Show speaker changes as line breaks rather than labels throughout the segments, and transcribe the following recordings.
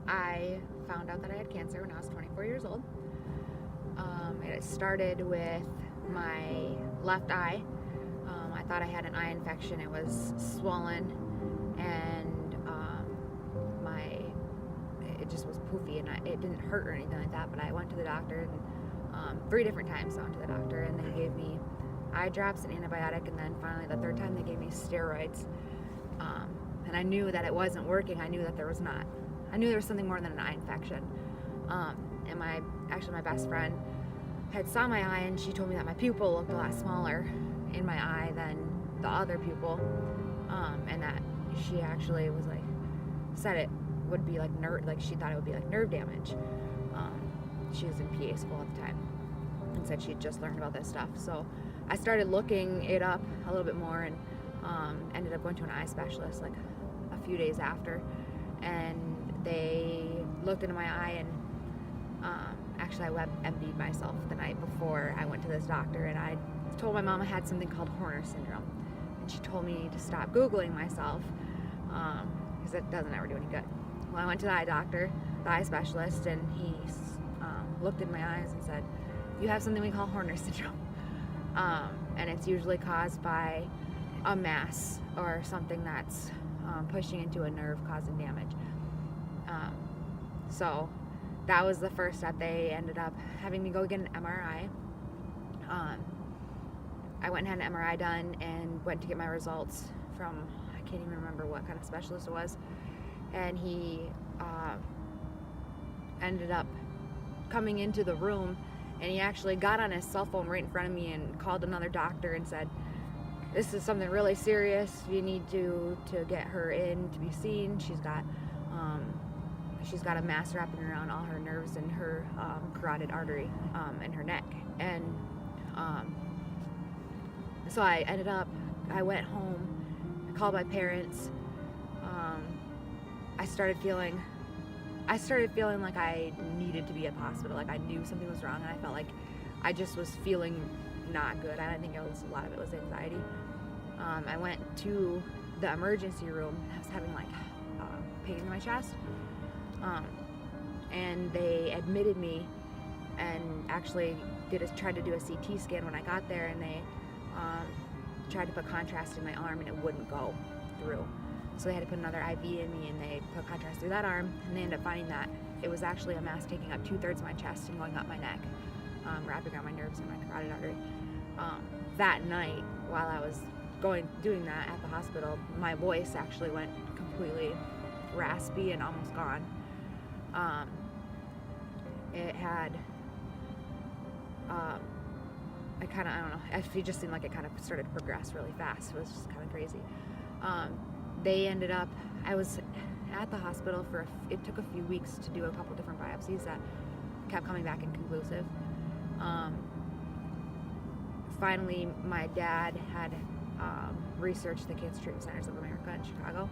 I found out that I had cancer when I was 24 years old. It started with my left eye. I thought I had an eye infection. It was swollen, and it just was poofy, and it didn't hurt or anything like that. But I went to the doctor, and 3 different times I went to the doctor, and they gave me eye drops and antibiotic, and then finally the 3rd time they gave me steroids. And I knew that it wasn't working. I knew that there was not. I knew there was something more than an eye infection. And my best friend had saw my eye, and she told me that my pupil looked a lot smaller in my eye than the other pupil, and that she actually was like, said it would be like she thought it would be like nerve damage. She was in PA school at the time, and said she had just learned about this stuff. So I started looking it up a little bit more, and ended up going to an eye specialist like a few days after, and they looked into my eye, and actually I WebMD'd myself the night before I went to this doctor, and I told my mom I had something called Horner syndrome, and she told me to stop Googling myself because it doesn't ever do any good. Well, I went to the eye doctor, the eye specialist, and he looked in my eyes and said, "You have something we call Horner syndrome, and it's usually caused by a mass or something that's pushing into a nerve, causing damage." So that was the first step. They ended up having me go get an MRI. I went and had an MRI done and went to get my results from, I can't even remember what kind of specialist it was, and he ended up coming into the room, and he actually got on his cell phone right in front of me and called another doctor and said, "This is something really serious. You need to get her in to be seen. She's got a mass wrapping around all her nerves and her carotid artery in her neck." And so I went home, I called my parents. I started feeling like I needed to be at the hospital. Like I knew something was wrong, and I felt like I just was feeling not good. I think a lot of it was anxiety. I went to the emergency room. I was having like pain in my chest, and they admitted me and actually tried to do a CT scan when I got there, and they tried to put contrast in my arm, and it wouldn't go through. So they had to put another IV in me, and they put contrast through that arm, and they ended up finding that it was actually a mass taking up 2/3 of my chest and going up my neck, wrapping around my nerves and my carotid artery. That night, while I was doing that at the hospital, my voice actually went completely raspy and almost gone. It had, I don't know, it just seemed like it kind of started to progress really fast. It was just kind of crazy. They ended up, I was at the hospital it took a few weeks to do a couple different biopsies that kept coming back inconclusive. Finally, my dad had researched the Cancer Treatment Centers of America in Chicago,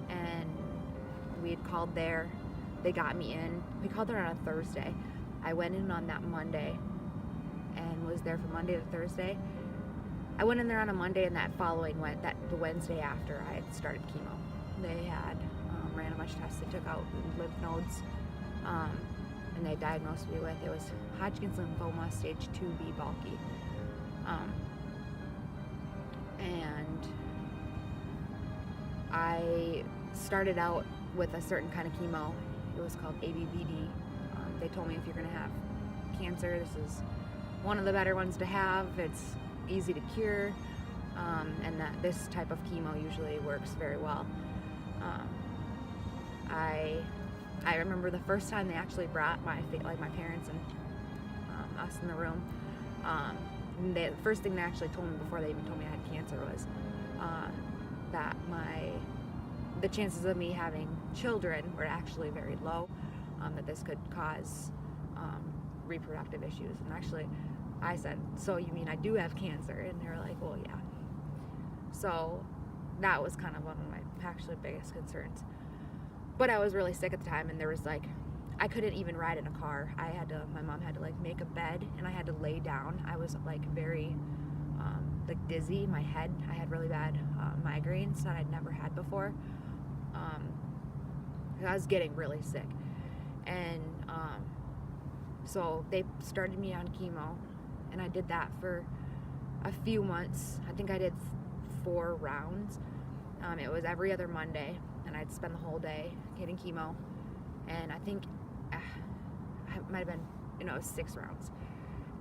and we had called there. They got me in. We called there on a Thursday. I went in on that Monday and was there from Monday to Thursday. I went in there on a Monday, and the Wednesday after I had started chemo. They had ran a bunch of tests. They took out lymph nodes, and they diagnosed me with, it was Hodgkin's lymphoma stage 2B bulky. And I started out with a certain kind of chemo. It was called ABVD. They told me, if you're going to have cancer, this is one of the better ones to have. It's easy to cure, and that this type of chemo usually works very well. I remember the first time they actually brought my parents and us in the room. The first thing they actually told me before they even told me I had cancer was that the chances of me having children were actually very low, that this could cause reproductive issues. And actually I said, "So you mean I do have cancer?" And they were like, "Well, yeah." So that was kind of one of my actually biggest concerns. But I was really sick at the time, and there was I couldn't even ride in a car. My mom had to make a bed, and I had to lay down. I was very dizzy in my head. I had really bad migraines that I'd never had before. I was getting really sick. And so they started me on chemo, and I did that for a few months. I think I did 4 rounds. It was every other Monday, and I'd spend the whole day getting chemo. And I think it might have been, it was 6 rounds.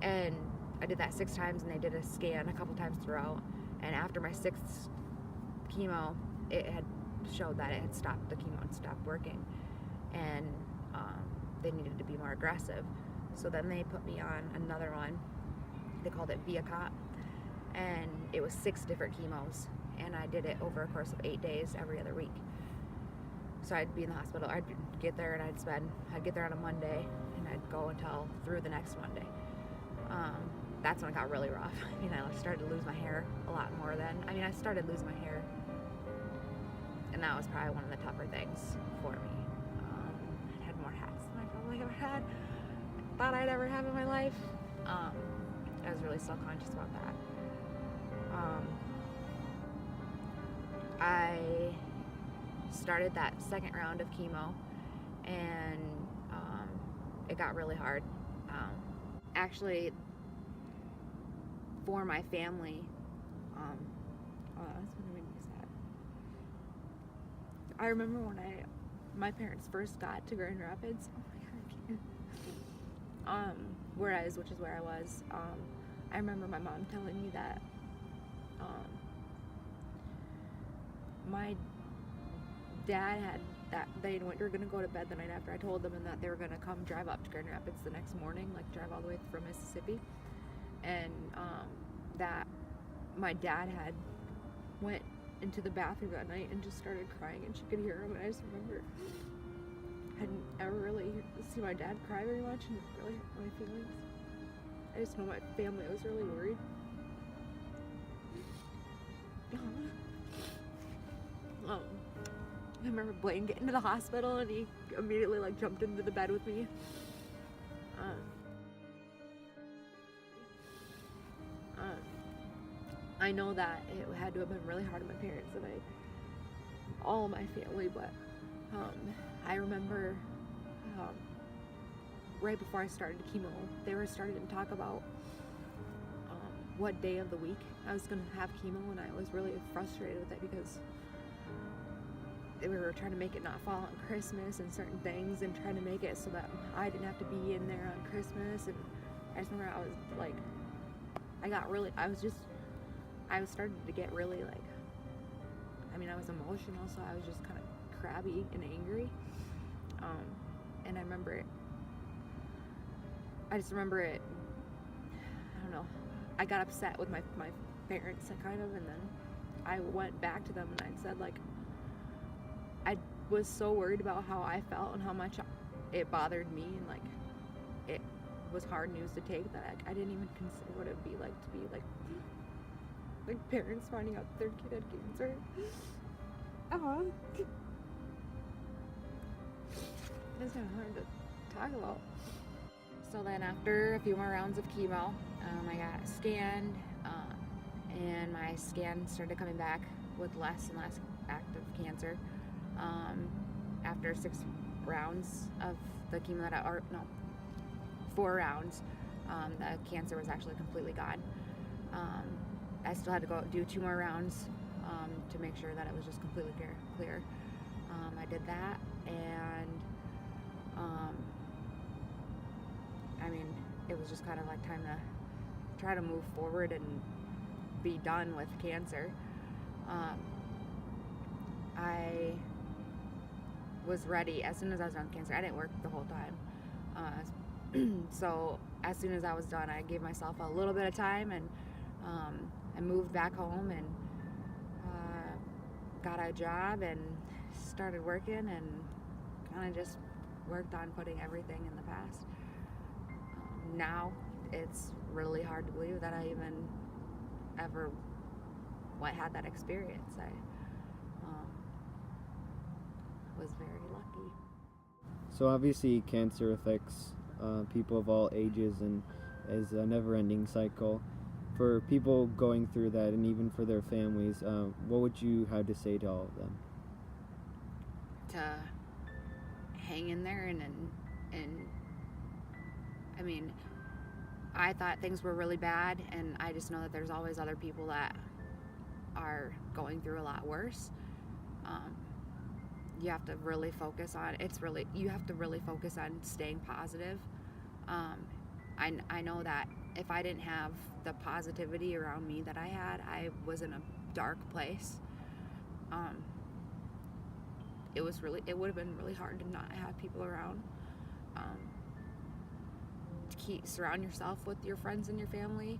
And I did that 6 times, and they did a scan a couple times throughout. And after my 6th chemo, it had showed that it had stopped, the chemo had stopped working. And they needed to be more aggressive. So then they put me on another one. They called it Viacot. And it was 6 different chemos. And I did it over a course of 8 days every other week. So I'd be in the hospital. I'd get there and I'd get there on a Monday, and I'd go until through the next Monday. That's when it got really rough. I started to lose my hair a lot more then. I started losing my hair, and that was probably one of the tougher things for me. I had more hats than I probably ever had, thought I'd ever have in my life. I was really self-conscious about that. I started that 2nd round of chemo, and it got really hard. Actually, for my family, that's gonna make me sad. I remember when my parents first got to Grand Rapids. Oh my god, I can't. Which is where I was. I remember my mom telling me that my dad had that they were going to go to bed the night after I told them, and that they were going to come drive up to Grand Rapids the next morning, like drive all the way from Mississippi, and that my dad had went into the bathroom that night and just started crying, and she could hear him. And I just remember I hadn't ever really seen my dad cry very much, and it really hurt my feelings. I just know my family was really worried. I remember Blaine getting to the hospital, and he immediately jumped into the bed with me. I know that it had to have been really hard on my parents and all of my family, but I remember right before I started chemo, they were starting to talk about what day of the week I was going to have chemo, and I was really frustrated with it because we were trying to make it not fall on Christmas and certain things, and trying to make it so that I didn't have to be in there on Christmas. And I just remember I was starting to get really I was emotional, so I was just kind of crabby and angry. And I remember it, I don't know, I got upset with my parents kind of, and then I went back to them and I said I was so worried about how I felt and how much it bothered me, and it was hard news to take, that I didn't even consider what it would be like to be parents finding out their kid had cancer. It's kind of hard to talk about. So then after a few more rounds of chemo, I got scanned, and my scan started coming back with less and less active cancer. After 6 rounds of the chemo 4 rounds, the cancer was actually completely gone. I still had to go do 2 more rounds to make sure that it was just completely clear. I did that, and it was just kind of time to try to move forward and be done with cancer. I was ready as soon as I was done with cancer. I didn't work the whole time. So as soon as I was done, I gave myself a little bit of time, and I moved back home and got a job and started working, and kind of just worked on putting everything in the past. Now it's really hard to believe that I even ever had that experience. I was very lucky.
So obviously cancer affects people of all ages and is a never-ending cycle. For people going through that, and even for their families, what would you have to say to all of them?
To hang in there and I mean, I thought things were really bad, and I just know that there's always other people that are going through a lot worse. You have to really focus on you have to really focus on staying positive. I know that if I didn't have the positivity around me that I had, I was in a dark place. It would have been really hard to not have people around. To surround yourself with your friends and your family,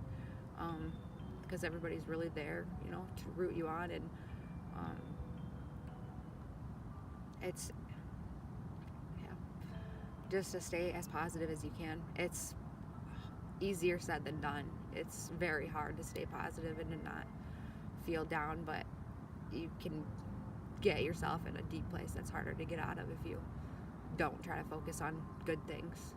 because everybody's really there, to root you on, and it's just to stay as positive as you can. It's easier said than done. It's very hard to stay positive and to not feel down, but you can get yourself in a deep place that's harder to get out of if you don't try to focus on good things.